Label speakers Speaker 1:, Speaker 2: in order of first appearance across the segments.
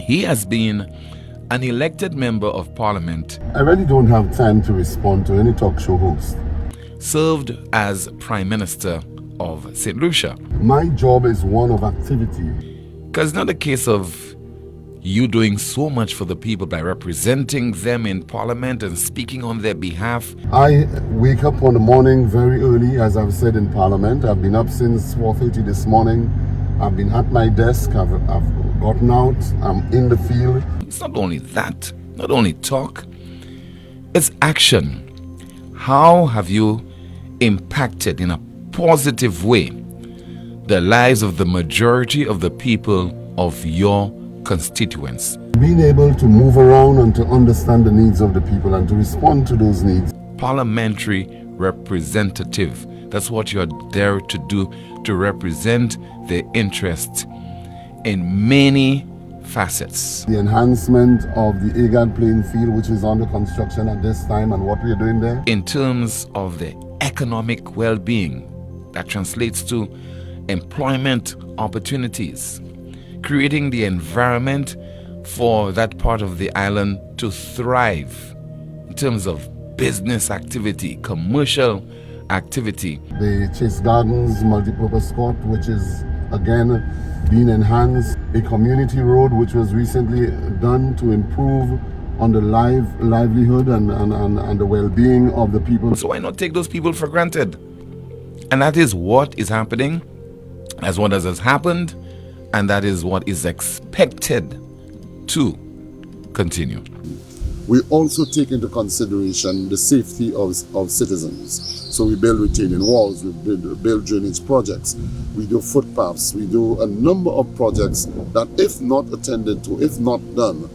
Speaker 1: He has been an elected member of parliament.
Speaker 2: I really don't have time to respond to any talk show host.
Speaker 1: Served as Prime Minister of St. Lucia.
Speaker 2: My job is one of activity.
Speaker 1: Because it's not a case of you doing so much for the people by representing them in parliament and speaking on their behalf.
Speaker 2: I wake up on the morning very early, as I've said in parliament. I've been up since 4:30 this morning. I've been at my desk. I've gotten out. I'm in the field.
Speaker 1: It's not only that, not only talk, it's action. How have you impacted in a positive way the lives of the majority of the people of your constituents?
Speaker 2: Being able to move around and to understand the needs of the people and to respond to those needs.
Speaker 1: Parliamentary representative. That's what you're there to do, to represent the interests in many facets.
Speaker 2: The enhancement of the AGAD playing field, which is under construction at this time, and what we're doing there.
Speaker 1: In terms of the economic well-being, that translates to employment opportunities, creating the environment for that part of the island to thrive in terms of business activity, commercial activity.
Speaker 2: The Chase Gardens multipurpose court, which is again being enhanced. A community road which was recently done to improve on the livelihood and the well-being of the people.
Speaker 1: So why not take those people for granted? And that is what is happening, as what has happened, and that is what is expected to continue.
Speaker 2: We also take into consideration the safety of citizens. So we build retaining walls, we build drainage projects, we do footpaths, we do a number of projects that if not attended to, if not done,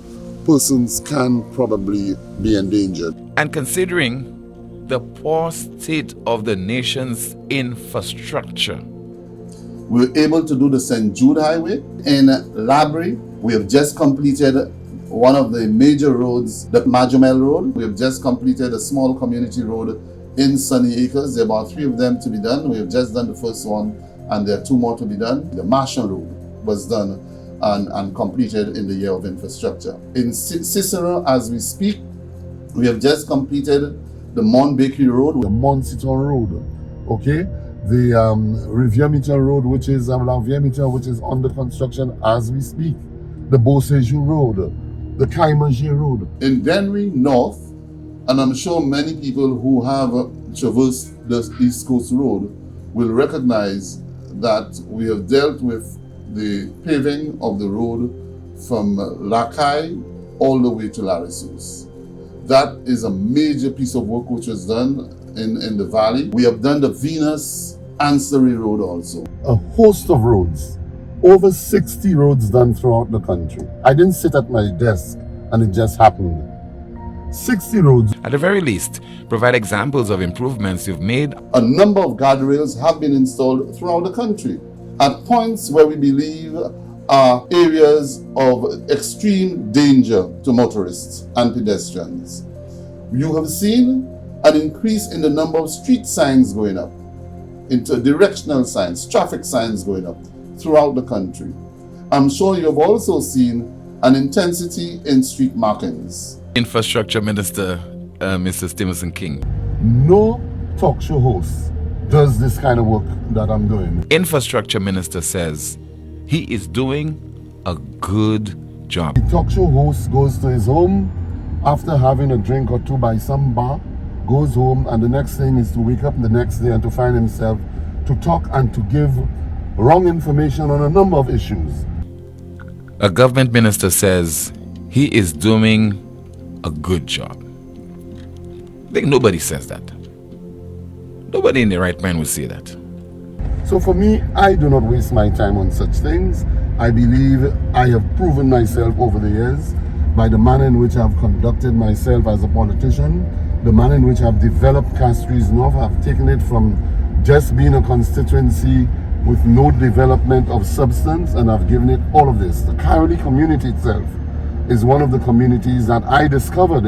Speaker 2: persons can probably be endangered.
Speaker 1: And considering the poor state of the nation's infrastructure,
Speaker 3: we're able to do the St. Jude Highway. In Labrie, we have just completed one of the major roads, the Majumel Road. We have just completed a small community road in Sunny Acres. There are about 3 of them to be done. We have just done the first one, and there are 2 more to be done. The Marshall Road was done and completed in the year of infrastructure. In Cicero, as we speak, we have just completed the Mont Bakery Road.
Speaker 2: The Montciton Road, okay? The Rivière Road, which is which is under construction as we speak. The Beausejour Road, the Kaimanger Road.
Speaker 3: In Dennery North, and I'm sure many people who have traversed the East Coast Road will recognize that we have dealt with the paving of the road from Lacaille all the way to Larissos. That is a major piece of work which was done in the valley. We have done the Venus Ancillary Road also.
Speaker 2: A host of roads, over 60 roads done throughout the country. I didn't sit at my desk and it just happened. 60 roads.
Speaker 1: At the very least, provide examples of improvements you've made.
Speaker 3: A number of guardrails have been installed throughout the country at points where we believe are areas of extreme danger to motorists and pedestrians. You have seen an increase in the number of street signs going up, interdirectional signs, traffic signs going up throughout the country. I'm sure you've also seen an intensity in street markings.
Speaker 1: Infrastructure Minister, Mr. Stevenson King.
Speaker 2: No talk show host does this kind of work that I'm doing.
Speaker 1: Infrastructure Minister says he is doing a good job.
Speaker 2: The talk show host goes to his home after having a drink or 2 by some bar, goes home, and the next thing is to wake up the next day and to find himself to talk and to give wrong information on a number of issues.
Speaker 1: A government minister says he is doing a good job. I think nobody says that. Nobody in their right mind would say that.
Speaker 2: So for me, I do not waste my time on such things. I believe I have proven myself over the years by the manner in which I have conducted myself as a politician, the manner in which I have developed Castries North. I've taken it from just being a constituency with no development of substance, and I've given it all of this. The Coyote community itself is one of the communities that I discovered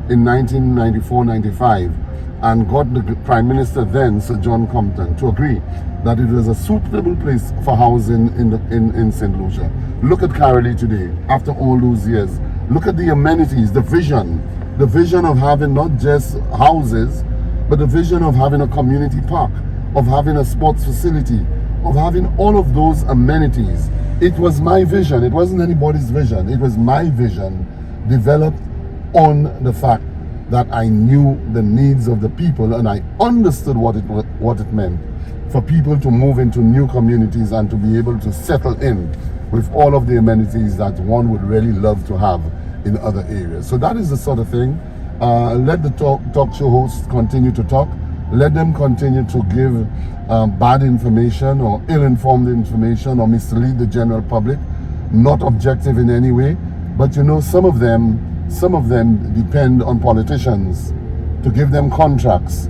Speaker 2: in 1994-95 and got the Prime Minister then, Sir John Compton, to agree that it was a suitable place for housing in St. Lucia. Look at Carolee today, after all those years. Look at the amenities, the vision of having not just houses, but the vision of having a community park, of having a sports facility, of having all of those amenities. It was my vision. It wasn't anybody's vision. It was my vision, developed on the fact that I knew the needs of the people, and I understood what it meant for people to move into new communities and to be able to settle in with all of the amenities that one would really love to have in other areas. So that is the sort of thing. Let the talk show hosts continue to talk. Let them continue to give bad information or ill-informed information or mislead the general public, not objective in any way. But you know, some of them depend on politicians to give them contracts.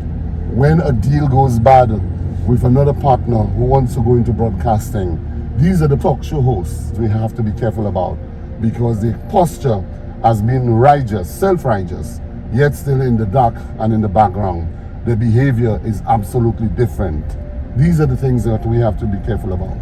Speaker 2: When a deal goes bad with another partner who wants to go into broadcasting, these are the talk show hosts we have to be careful about, because the posture has been righteous, self-righteous, yet still in the dark and in the background. The behavior is absolutely different. These are the things that we have to be careful about.